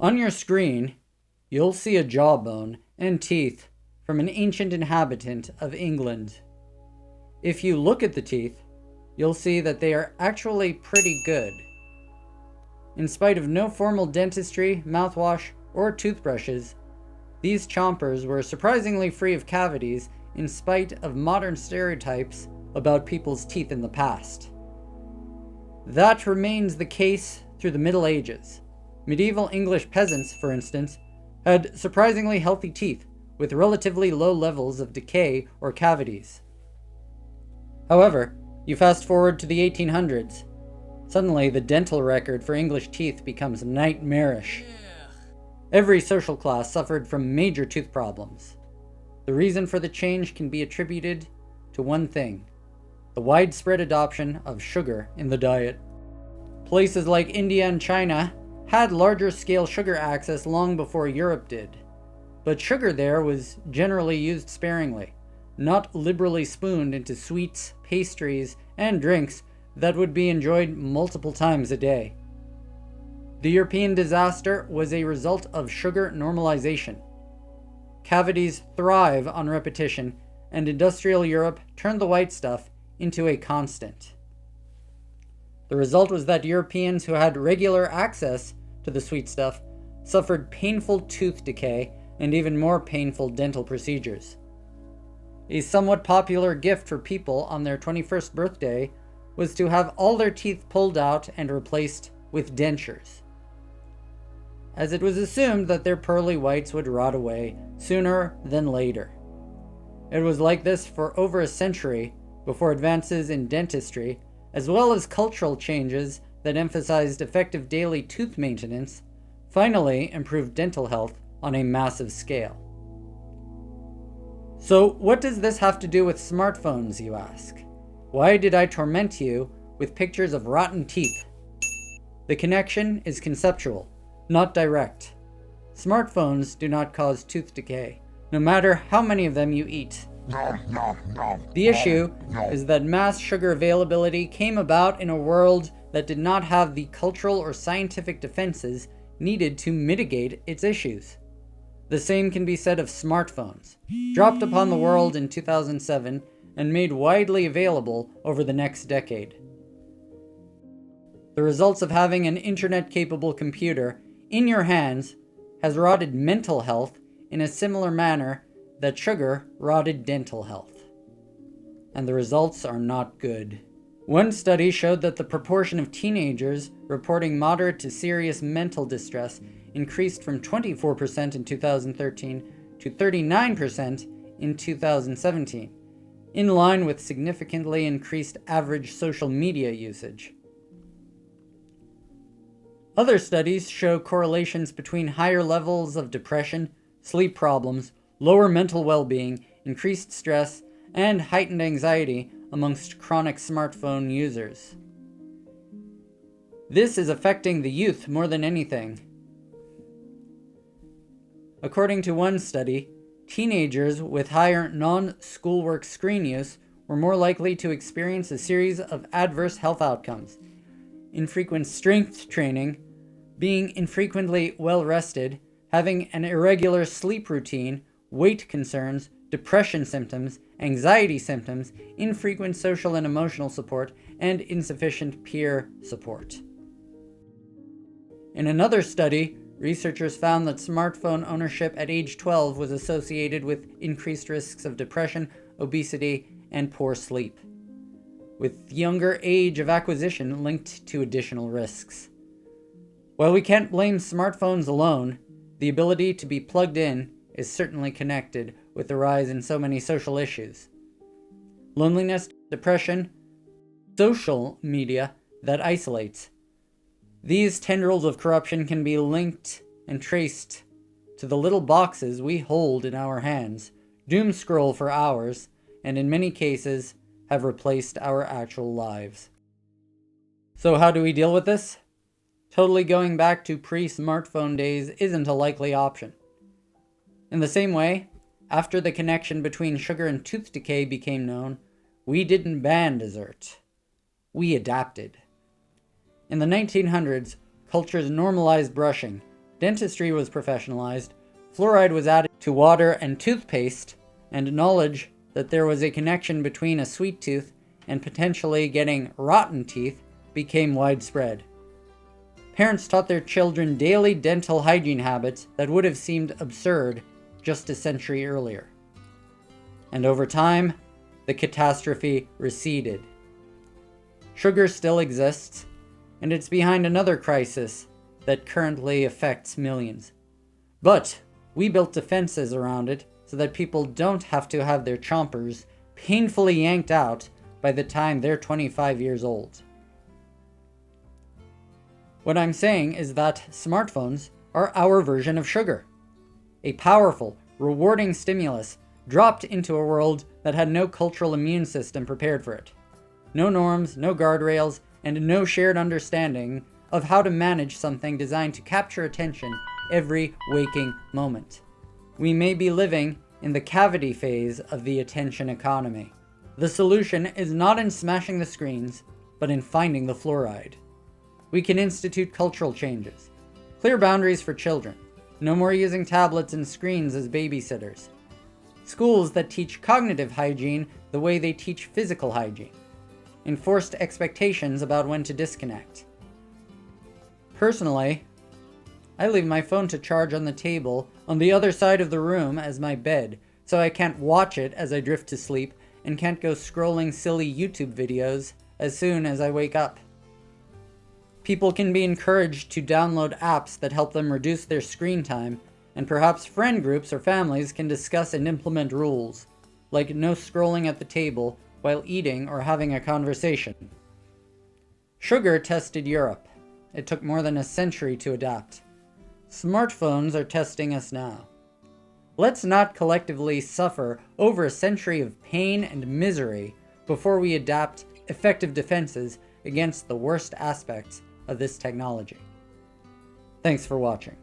On your screen, you'll see a jawbone and teeth from an ancient inhabitant of England. If you look at the teeth, you'll see that they are actually pretty good. In spite of no formal dentistry, mouthwash, or toothbrushes, these chompers were surprisingly free of cavities in spite of modern stereotypes about people's teeth in the past. That remains the case through the Middle Ages. Medieval English peasants, for instance, had surprisingly healthy teeth with relatively low levels of decay or cavities. However, you fast forward to the 1800s. Suddenly, the dental record for English teeth becomes nightmarish. Every social class suffered from major tooth problems. The reason for the change can be attributed to one thing: the widespread adoption of sugar in the diet. Places like India and China had larger scale sugar access long before Europe did, but sugar there was generally used sparingly, not liberally spooned into sweets, pastries, and drinks that would be enjoyed multiple times a day. The European disaster was a result of sugar normalization. Cavities thrive on repetition, and industrial Europe turned the white stuff into a constant. The result was that Europeans who had regular access to the sweet stuff suffered painful tooth decay and even more painful dental procedures. A somewhat popular gift for people on their 21st birthday was to have all their teeth pulled out and replaced with dentures, as it was assumed that their pearly whites would rot away sooner than later. It was like this for over a century before advances in dentistry, as well as cultural changes that emphasized effective daily tooth maintenance, finally improved dental health on a massive scale. So, what does this have to do with smartphones, you ask? Why did I torment you with pictures of rotten teeth? The connection is conceptual, not direct. Smartphones do not cause tooth decay, no matter how many of them you eat. The issue is that mass sugar availability came about in a world that did not have the cultural or scientific defenses needed to mitigate its issues. The same can be said of smartphones, dropped upon the world in 2007 and made widely available over the next decade. The results of having an internet-capable computer in your hands has rotted mental health in a similar manner that sugar rotted dental health. And the results are not good. One study showed that the proportion of teenagers reporting moderate to serious mental distress increased from 24% in 2013 to 39% in 2017, in line with significantly increased average social media usage. Other studies show correlations between higher levels of depression, sleep problems, lower mental well-being, increased stress, and heightened anxiety amongst chronic smartphone users. This is affecting the youth more than anything. According to one study, teenagers with higher non-schoolwork screen use were more likely to experience a series of adverse health outcomes: infrequent strength training, being infrequently well-rested, having an irregular sleep routine, weight concerns, depression symptoms, anxiety symptoms, infrequent social and emotional support, and insufficient peer support. In another study, researchers found that smartphone ownership at age 12 was associated with increased risks of depression, obesity, and poor sleep, with younger age of acquisition linked to additional risks. While we can't blame smartphones alone, the ability to be plugged in is certainly connected with the rise in so many social issues. Loneliness, depression, social media that isolates. These tendrils of corruption can be linked and traced to the little boxes we hold in our hands, doom scroll for hours, and in many cases have replaced our actual lives. So how do we deal with this? Totally going back to pre-smartphone days isn't a likely option. In the same way, after the connection between sugar and tooth decay became known, we didn't ban dessert. We adapted. In the 1900s, cultures normalized brushing, Dentistry was professionalized, fluoride was added to water and toothpaste, and knowledge that there was a connection between a sweet tooth and potentially getting rotten teeth became widespread. Parents taught their children daily dental hygiene habits that would have seemed absurd just a century earlier. And over time, the catastrophe receded. Sugar still exists, and it's behind another crisis that currently affects millions. But we built defenses around it so that people don't have to have their chompers painfully yanked out by the time they're 25 years old. What I'm saying is that smartphones are our version of sugar. A powerful, rewarding stimulus dropped into a world that had no cultural immune system prepared for it. No norms, no guardrails, and no shared understanding of how to manage something designed to capture attention every waking moment. We may be living in the cavity phase of the attention economy. The solution is not in smashing the screens, but in finding the fluoride. We can institute cultural changes. Clear boundaries for children. No more using tablets and screens as babysitters. Schools that teach cognitive hygiene the way they teach physical hygiene. Enforced expectations about when to disconnect. Personally, I leave my phone to charge on the table on the other side of the room as my bed, so I can't watch it as I drift to sleep and can't go scrolling silly YouTube videos as soon as I wake up. People can be encouraged to download apps that help them reduce their screen time, and perhaps friend groups or families can discuss and implement rules, like no scrolling at the table while eating or having a conversation. Sugar tested Europe. It took more than a century to adapt. Smartphones are testing us now. Let's not collectively suffer over a century of pain and misery before we adapt effective defenses against the worst aspects of this technology. Thanks for watching.